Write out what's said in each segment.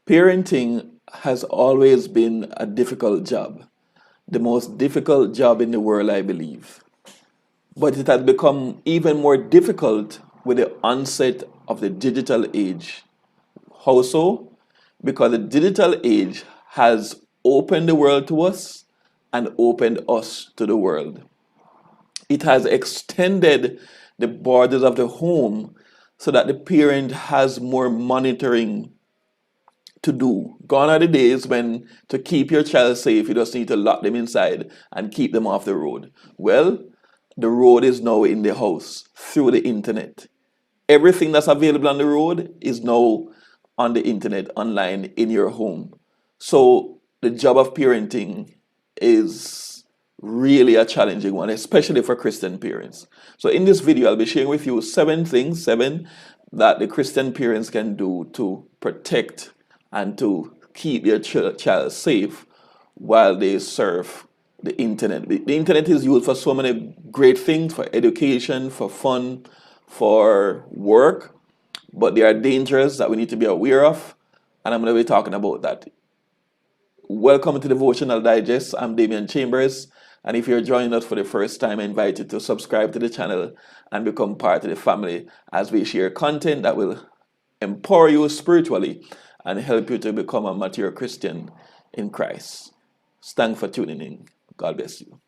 Parenting has always been a difficult job, the most difficult job in the world, I believe. But it has become even more difficult with the onset of the digital age. How so? Because the digital age has opened the world to us and opened us to the world. It has extended the borders of the home so that the parent has more monitoring to do. Gone are the days when to keep your child safe, you just need to lock them inside and keep them off the road. Well, the road is now in the house through the internet. Everything that's available on the road is now on the internet, online, in your home. So the job of parenting is really a challenging one, especially for Christian parents. So in this video, I'll be sharing with you seven that the Christian parents can do to protect and to keep their child safe while they surf the internet. The internet is used for so many great things, for education, for fun, for work, but there are dangers that we need to be aware of, and I'm going to be talking about that. Welcome to Devotional Digest. I'm Damian Chambers, and if you're joining us for the first time, I invite you to subscribe to the channel and become part of the family as we share content that will empower you spiritually and help you to become a mature Christian in Christ. Thanks for tuning in. God bless you.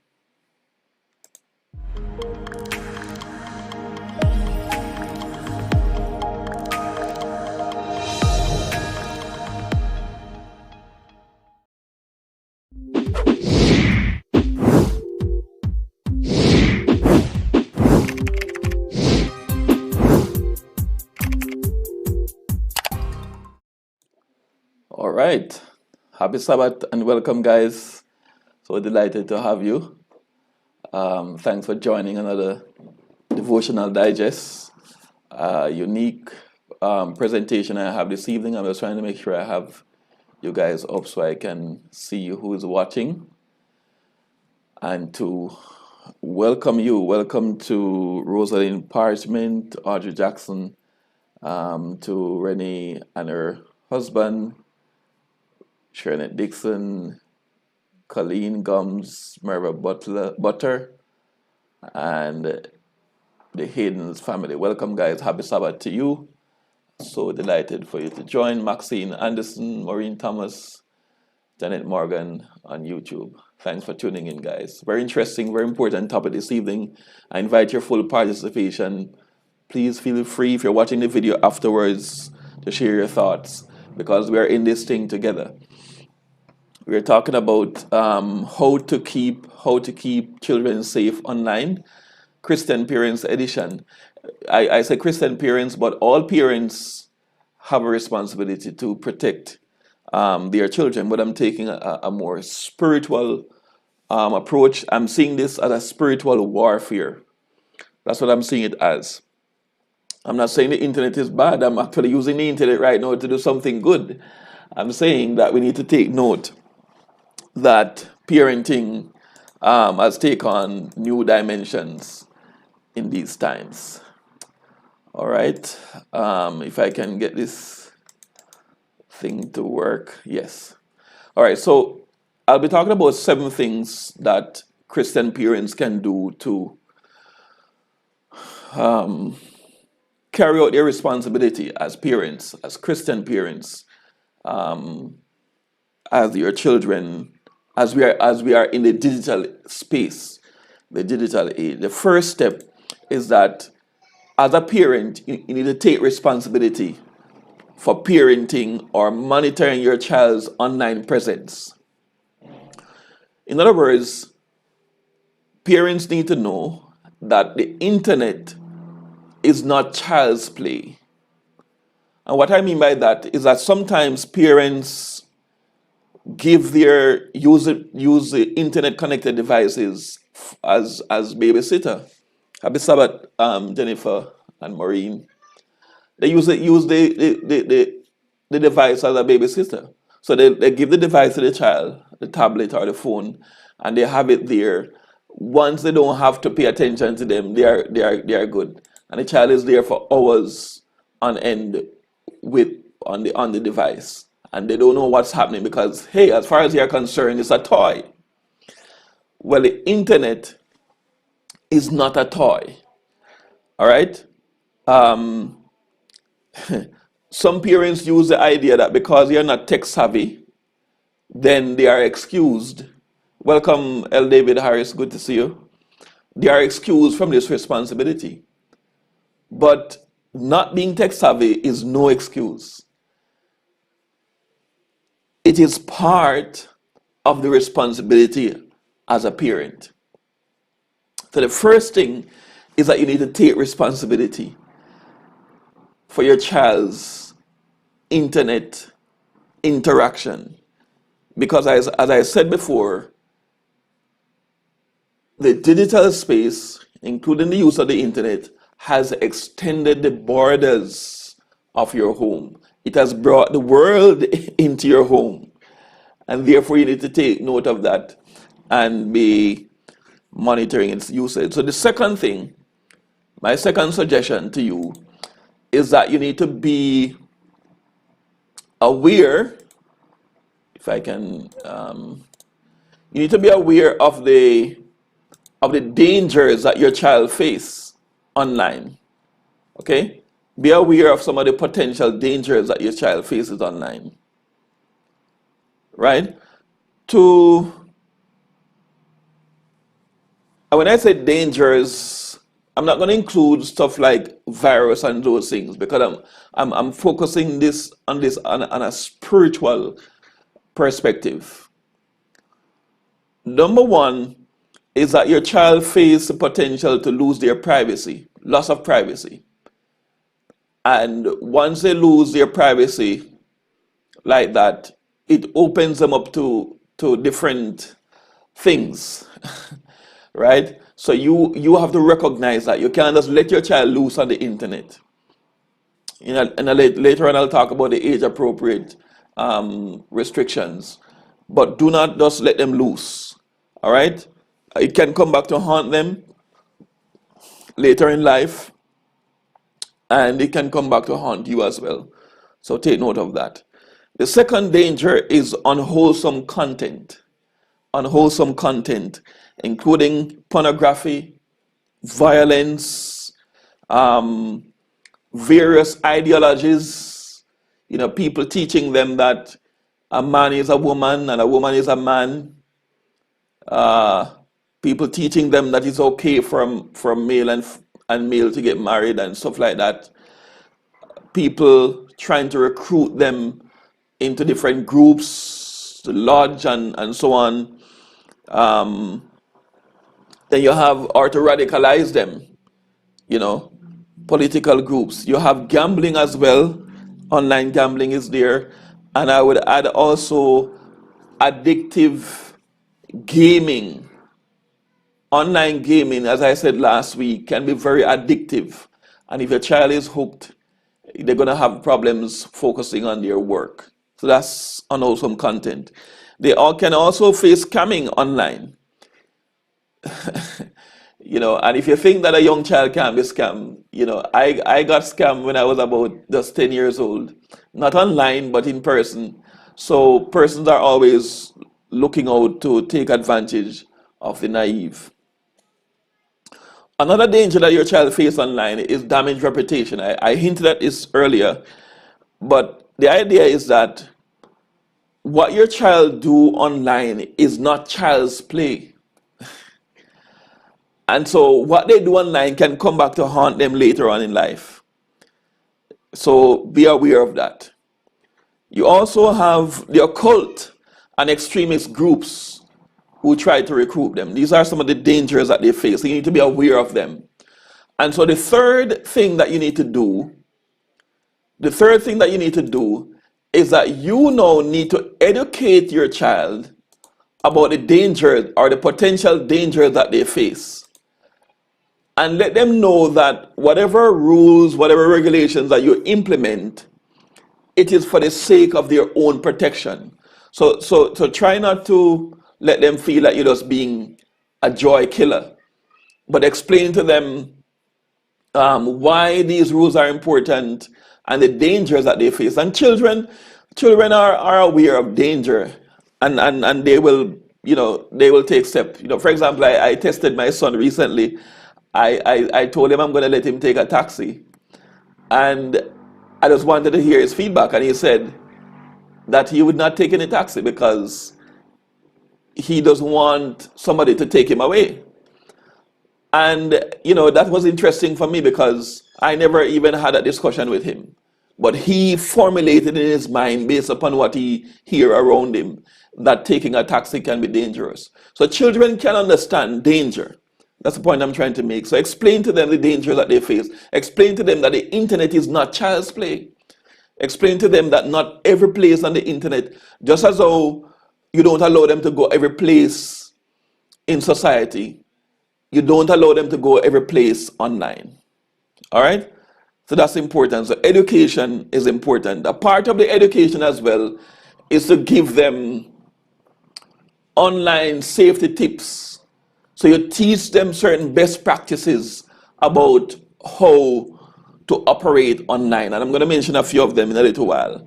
All right. Happy Sabbath and welcome, guys. So delighted to have you. Thanks for joining another Devotional Digest. Unique presentation I have this evening. I'm just trying to make sure I have you guys up so I can see who is watching. And to welcome you. Welcome to Rosalind Parchment, Audrey Jackson, to Renee and her husband, Shernet Dixon, Colleen Gums, Merva Butter, and the Hayden's family. Welcome, guys. Happy Sabbath to you. So delighted for you to join. Maxine Anderson, Maureen Thomas, Janet Morgan on YouTube. Thanks for tuning in, guys. Very interesting, very important topic this evening. I invite your full participation. Please feel free, if you're watching the video afterwards, to share your thoughts because we are in this thing together. We're talking about how to keep children safe online. Christian Parents Edition. I say Christian parents, but all parents have a responsibility to protect their children. But I'm taking a more spiritual approach. I'm seeing this as a spiritual warfare. That's what I'm seeing it as. I'm not saying the internet is bad. I'm actually using the internet right now to do something good. I'm saying that we need to take note that parenting has taken on new dimensions in these times. All right. If I can get this thing to work. Yes. All right. So I'll be talking about 7 things that Christian parents can do to carry out their responsibility as parents, as Christian parents, as your children, as we are in the digital space, the digital age. The first step is that as a parent, you need to take responsibility for parenting or monitoring your child's online presence. In other words, parents need to know that the internet is not child's play. And what I mean by that is that sometimes parents use the internet connected devices as babysitter. Happy Sabbath, Jennifer and Maureen. They use the device as a babysitter. So they give the device to the child, the tablet or the phone, and they have it there. Once they don't have to pay attention to them, they are good. And the child is there for hours on end on the device. and they don't know what's happening because, hey, as far as they're concerned, it's a toy. Well, the internet is not a toy. All right? Um, some parents use the idea that because you're not tech savvy, then they are excused. Welcome, L. David Harris. Good to see you. They are excused from this responsibility. But not being tech savvy is no excuse. It is part of the responsibility as a parent. So the first thing is that you need to take responsibility for your child's internet interaction. Because as I said before, the digital space, including the use of the internet, has extended the borders of your home. It has brought the world into your home. And therefore, you need to take note of that and be monitoring its usage. So the second thing, my second suggestion to you is that you need to be aware, if I can, you need to be aware of the dangers that your child face online. Okay? Be aware of some of the potential dangers that your child faces online. Right? When I say dangers, I'm not going to include stuff like virus and those things because I'm focusing on a spiritual perspective. Number one is that your child faces the potential to lose their privacy, loss of privacy. And once they lose their privacy like that, it opens them up to different things, right? So you have to recognize that. You can't just let your child loose on the internet. Later on I'll talk about the age-appropriate restrictions. But do not just let them loose, all right? It can come back to haunt them later in life, and it can come back to haunt you as well. So take note of that. The second danger is unwholesome content. Unwholesome content, including pornography, violence, various ideologies, people teaching them that a man is a woman and a woman is a man. People teaching them that it's okay from male and male to get married and stuff like that. People trying to recruit them into different groups, the lodge and so on. Then you have, or to radicalize them, political groups. You have gambling as well. Online gambling is there. And I would add also addictive gaming. Online gaming, as I said last week, can be very addictive. And if your child is hooked, they're going to have problems focusing on their work. So that's unwholesome content. They all can also face scamming online. And if you think that a young child can be scammed, I got scammed when I was about just 10 years old. Not online, but in person. So persons are always looking out to take advantage of the naive. Another danger that your child faces online is damaged reputation. I hinted at this earlier, but the idea is that what your child do online is not child's play. And so what they do online can come back to haunt them later on in life. So be aware of that. You also have the occult and extremist groups who try to recruit them. These are some of the dangers that they face. So you need to be aware of them. And so the third thing that you need to do is that you now need to educate your child about the danger or the potential danger that they face. And let them know that whatever rules, whatever regulations that you implement, it is for the sake of their own protection. So try not to let them feel like you're just being a joy killer, but explain to them why these rules are important and the dangers that they face. And children children are aware of danger, and they will, they will take steps. For example, I tested my son recently. I told him I'm going to let him take a taxi, and I just wanted to hear his feedback, and he said that he would not take any taxi because he doesn't want somebody to take him away. And that was interesting for me because I never even had a discussion with him. But he formulated in his mind, based upon what he hear around him, that taking a taxi can be dangerous. So children can understand danger. That's the point I'm trying to make. So explain to them the danger that they face. Explain to them that the internet is not child's play. Explain to them that not every place on the internet, just as though you don't allow them to go every place in society, you don't allow them to go every place online. All right? So that's important. So education is important. A part of the education as well is to give them online safety tips. So you teach them certain best practices about how to operate online. And I'm going to mention a few of them in a little while.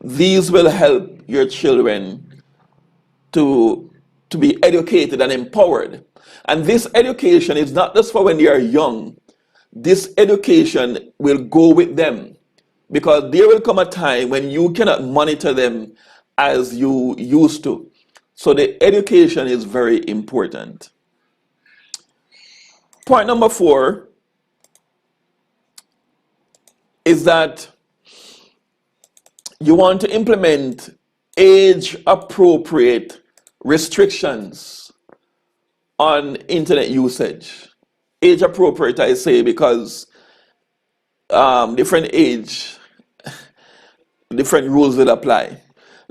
These will help your children to be educated and empowered. And this education is not just for when they are young. This education will go with them, because there will come a time when you cannot monitor them as you used to. So the education is very important. Point number 4 is that you want to implement age-appropriate restrictions on internet usage. Age appropriate, I say, because different age, different rules will apply.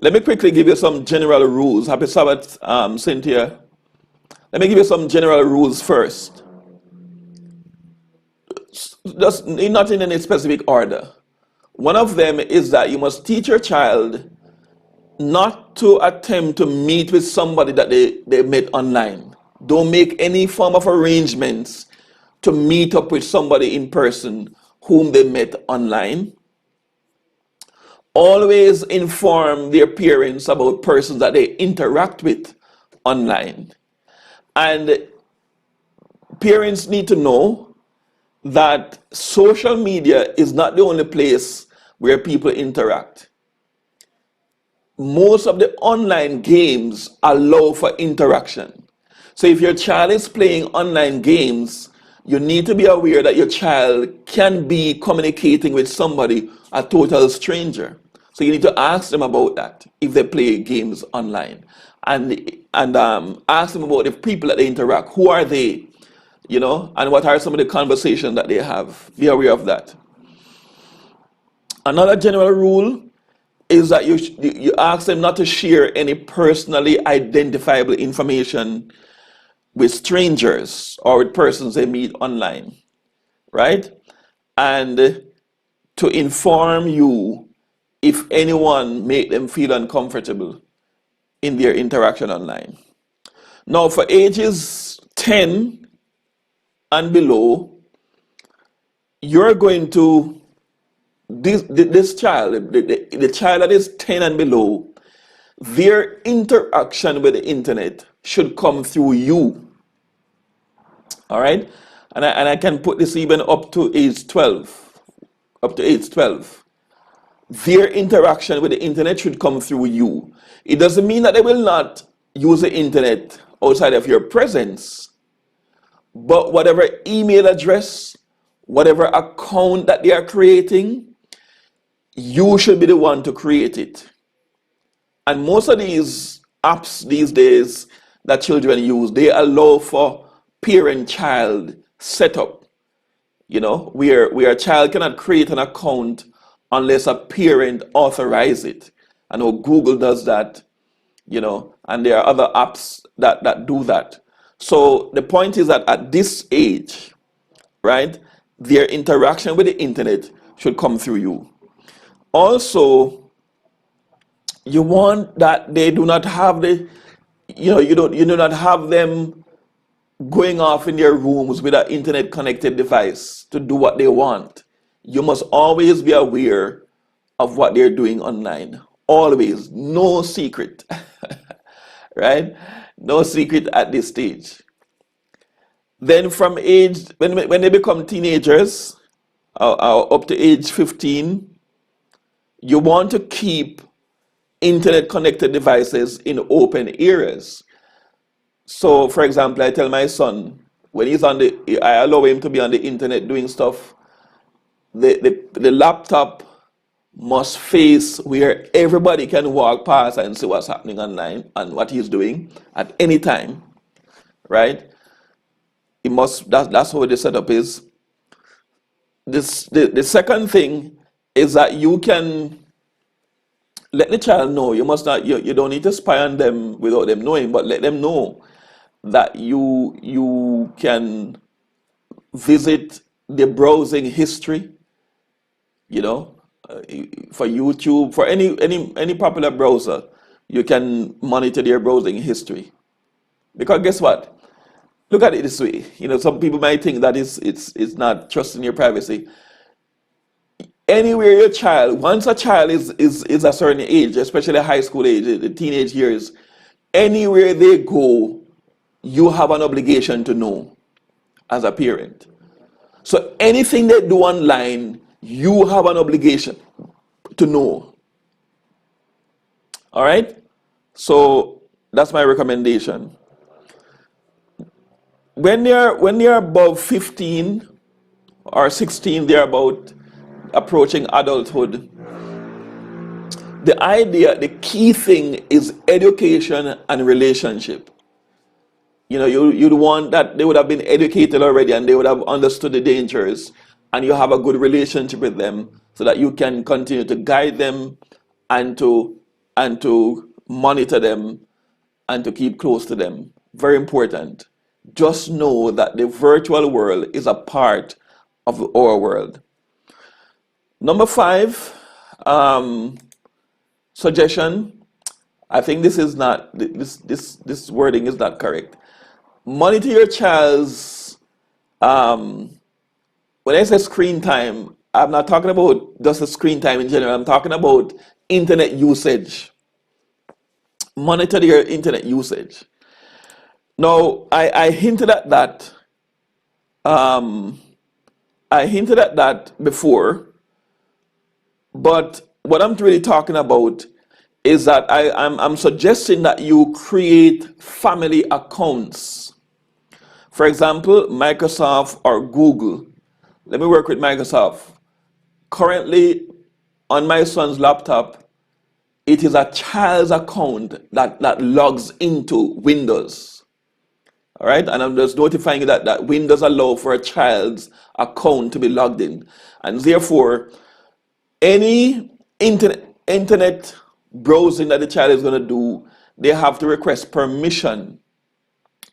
Let me quickly give you some general rules. Happy Sabbath, Cynthia. Let me give you some general rules first. Just not in any specific order. One of them is that you must teach your child not to attempt to meet with somebody that they met online. Don't make any form of arrangements to meet up with somebody in person whom they met online. Always inform their parents about persons that they interact with online. And parents need to know that social media is not the only place where people interact. Most of the online games allow for interaction. So if your child is playing online games, you need to be aware that your child can be communicating with somebody, a total stranger. So you need to ask them about that if they play games online, and ask them about the people that they interact. Who are they? And what are some of the conversations that they have? Be aware of that. Another general rule is that you ask them not to share any personally identifiable information with strangers or with persons they meet online, right? And to inform you if anyone made them feel uncomfortable in their interaction online. Now, for ages 10 and below, you're going to, this child, the child that is 10 and below, their interaction with the internet should come through you. All right? And I can put this even up to age 12. Up to age 12. Their interaction with the internet should come through you. It doesn't mean that they will not use the internet outside of your presence. But whatever email address, whatever account that they are creating, you should be the one to create it. And most of these apps these days that children use, they allow for parent-child setup, where a child cannot create an account unless a parent authorizes it. I know Google does that, and there are other apps that do that. So the point is that at this age, right, their interaction with the internet should come through you. Also, you want that they do not have you do not have them going off in their rooms with an internet connected device to do what they want. You must always be aware of what they're doing online. always, no secret, right? No secret at this stage. Then from age, when they become teenagers, up to age 15, you want to keep internet connected devices in open areas. So, for example, I tell my son, when I allow him to be on the internet doing stuff, the laptop must face where everybody can walk past and see what's happening online and what he's doing at any time, right? That's how the setup is. The second thing is that you can let the child know. You must not, you don't need to spy on them without them knowing, but let them know that you can visit the browsing history, you know, for YouTube, for any popular browser, you can monitor their browsing history. Because guess what? Look at it this way. You know, some people might think that it's not trusting your privacy. Anywhere your child, once a child is a certain age, especially high school age, the teenage years, anywhere they go, you have an obligation to know as a parent. So anything they do online, you have an obligation to know. All right? So that's my recommendation. When they're above 15 or 16, they're about approaching adulthood. The key thing is education and relationship. You know, you'd want that they would have been educated already and they would have understood the dangers, and you have a good relationship with them so that you can continue to guide them and to monitor them and to keep close to them. Very important. Just know that the virtual world is a part of our world. Number 5, suggestion. I think this is not this wording is not correct. Monitor your child's when I say screen time, I'm not talking about just the screen time in general. I'm talking about internet usage. Monitor your internet usage. Now, I hinted at that. I hinted at that before, but what I'm really talking about is that I'm suggesting that you create family accounts. For example, Microsoft or Google. Let me work with Microsoft. Currently, on my son's laptop, it is a child's account that logs into Windows. All right, and I'm just notifying you that Windows allow for a child's account to be logged in, and therefore, any internet browsing that the child is going to do, they have to request permission.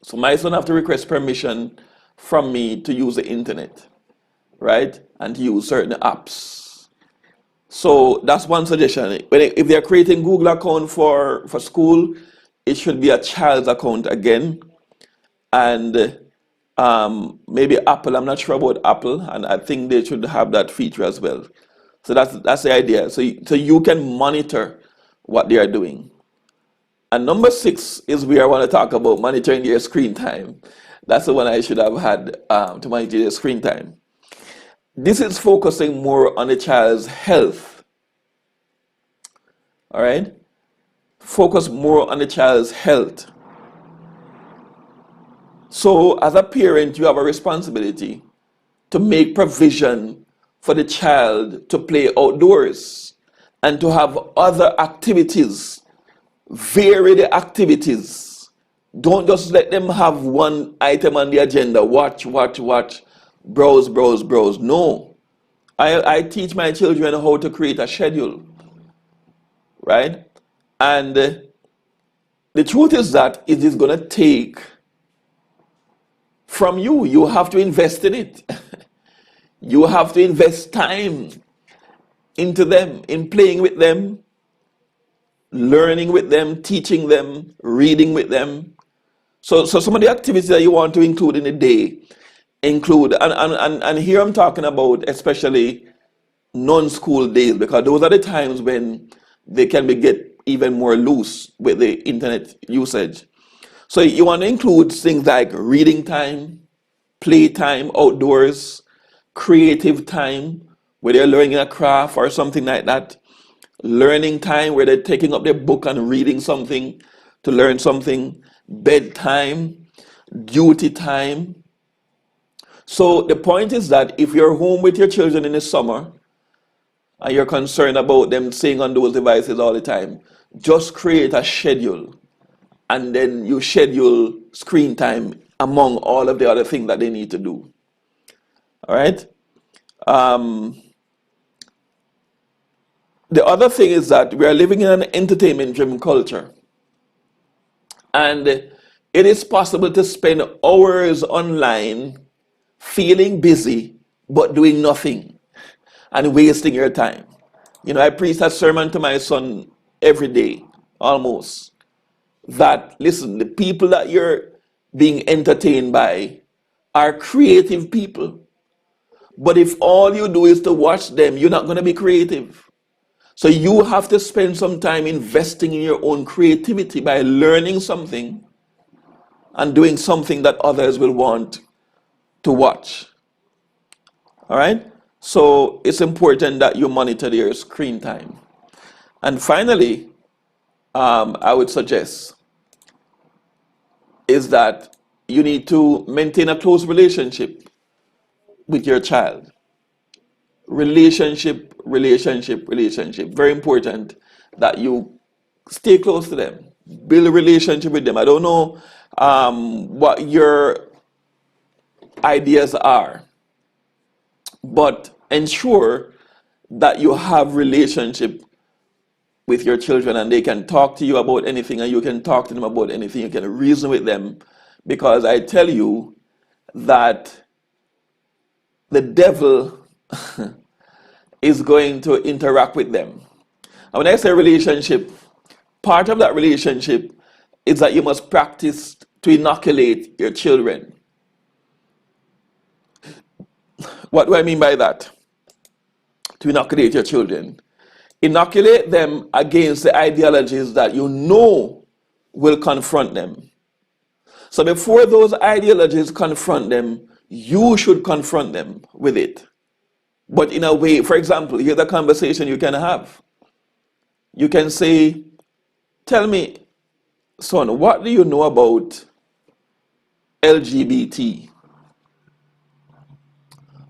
So my son have to request permission from me to use the internet, right, and to use certain apps. So that's one suggestion. If they're creating Google account for school, it should be a child's account again. And maybe Apple, I'm not sure about Apple, and I think they should have that feature as well. So that's the idea. So you can monitor what they are doing. And number 6 is where I want to talk about monitoring their screen time. That's the one I should have had to monitor their screen time. This is focusing more on the child's health. All right? Focus more on the child's health. So, as a parent, you have a responsibility to make provision for the child to play outdoors and to have other activities, vary the activities. Don't just let them have one item on the agenda, watch, browse. No. I teach my children how to create a schedule, right? And the truth is that it is going to take from you. You have to invest in it. You have to invest time into them, in playing with them, learning with them, teaching them, reading with them. So some of the activities that you want to include in the day include, and here I'm talking about especially non-school days, because those are the times when they can get even more loose with the internet usage. So you want to include things like reading time, playtime outdoors, creative time, where they're learning a craft or something like that, learning time where they're taking up their book and reading something to learn something, bedtime, duty time. So the point is that if you're home with your children in the summer and you're concerned about them staying on those devices all the time, just create a schedule and then you schedule screen time among all of the other things that they need to do. All right? The other thing is that we are living in an entertainment-driven culture. And it is possible to spend hours online feeling busy but doing nothing and wasting your time. I preach a sermon to my son every day, almost, that, listen, the people that you're being entertained by are creative people. But if all you do is to watch them, you're not going to be creative. So you have to spend some time investing in your own creativity by learning something and doing something that others will want to watch. All right? So it's important that you monitor your screen time. And finally, I would suggest is that you need to maintain a close relationship with your child. Relationship. Very important that you stay close to them. Build a relationship with them. I don't know what your ideas are, but ensure that you have relationship with your children and they can talk to you about anything and you can talk to them about anything. You can reason with them, because I tell you that the devil is going to interact with them. And when I say relationship, part of that relationship is that you must practice to inoculate your children. What do I mean by that? To inoculate your children. Inoculate them against the ideologies that you know will confront them. So before those ideologies confront them, you should confront them with it. But in a way, for example, here's a conversation you can have. You can say, tell me, son, what do you know about LGBT?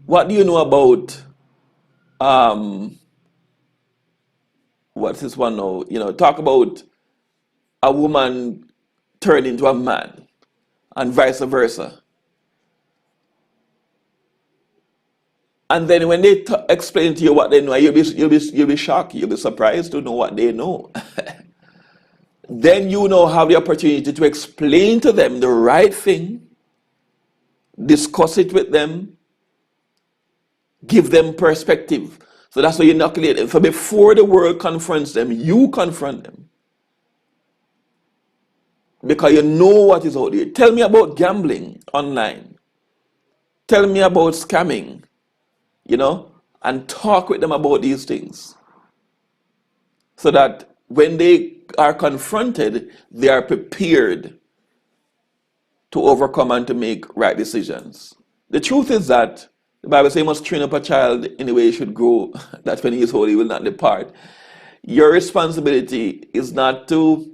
What do you know about, what's this one now? Talk about a woman turning into a man and vice versa. And then when they explain to you what they know, you'll be shocked. You'll be surprised to know what they know. Then you now have the opportunity to explain to them the right thing, discuss it with them, give them perspective. So that's why you inoculate them. So before the world confronts them, you confront them. Because you know what is out there. Tell me about gambling online. Tell me about scamming. And talk with them about these things. So that when they are confronted, they are prepared to overcome and to make right decisions. The truth is that the Bible says you must train up a child in the way he should grow, that when he is old he will not depart. Your responsibility is not to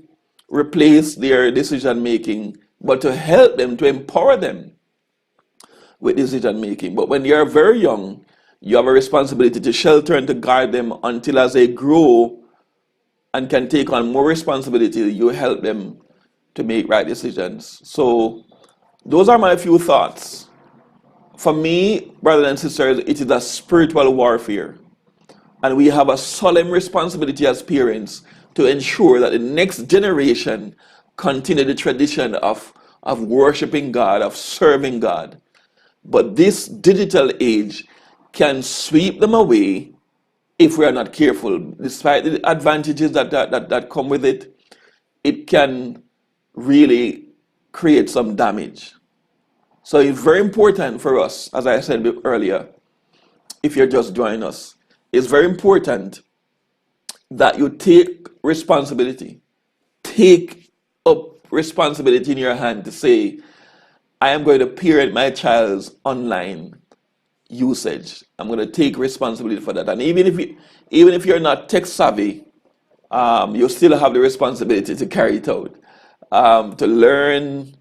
replace their decision making, but to help them, to empower them with decision making. But when they are very young, you have a responsibility to shelter and to guide them until as they grow and can take on more responsibility, you help them to make right decisions. So those are my few thoughts. For me, brothers and sisters, it is a spiritual warfare. And we have a solemn responsibility as parents to ensure that the next generation continue the tradition of worshiping God, of serving God. But this digital age can sweep them away if we are not careful. Despite the advantages that come with it, it can really create some damage. So it's very important for us, as I said earlier, if you're just joining us, it's very important that you take responsibility. Take up responsibility in your hand to say, I am going to parent my child's online usage. I'm going to take responsibility for that. And even if you're not tech savvy, you still have the responsibility to carry it out, to learn,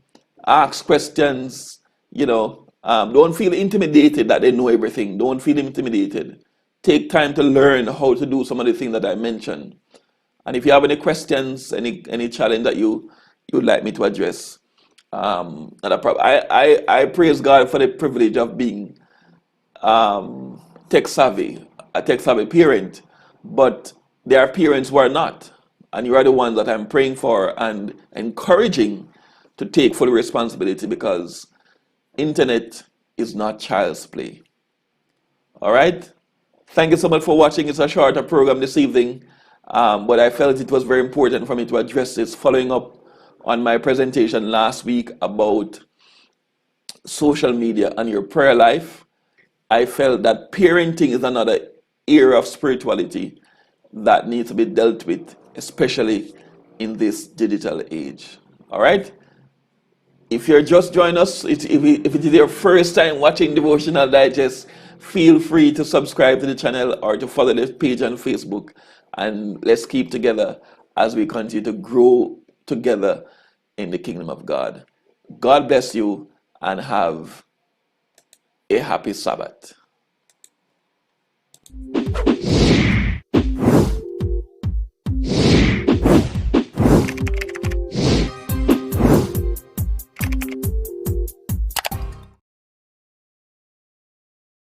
ask questions. Don't feel intimidated that they know everything. Don't feel intimidated. Take time to learn how to do some of the things that I mentioned. And if you have any questions, any challenge that you'd like me to address, not a problem. I praise God for the privilege of being tech savvy, a tech savvy parent, but there are parents who are not, and you are the ones that I'm praying for and encouraging to take full responsibility, because internet is not child's play. All right. Thank you so much for watching. It's a shorter program this evening, but I felt it was very important for me to address this, following up on my presentation last week about social media and your prayer life. I felt that parenting is another area of spirituality that needs to be dealt with, especially in this digital age. All right? If you're just joining us, if it is your first time watching Devotional Digest, feel free to subscribe to the channel or to follow the page on Facebook. And let's keep together as we continue to grow together in the kingdom of God. God bless you and have a happy Sabbath.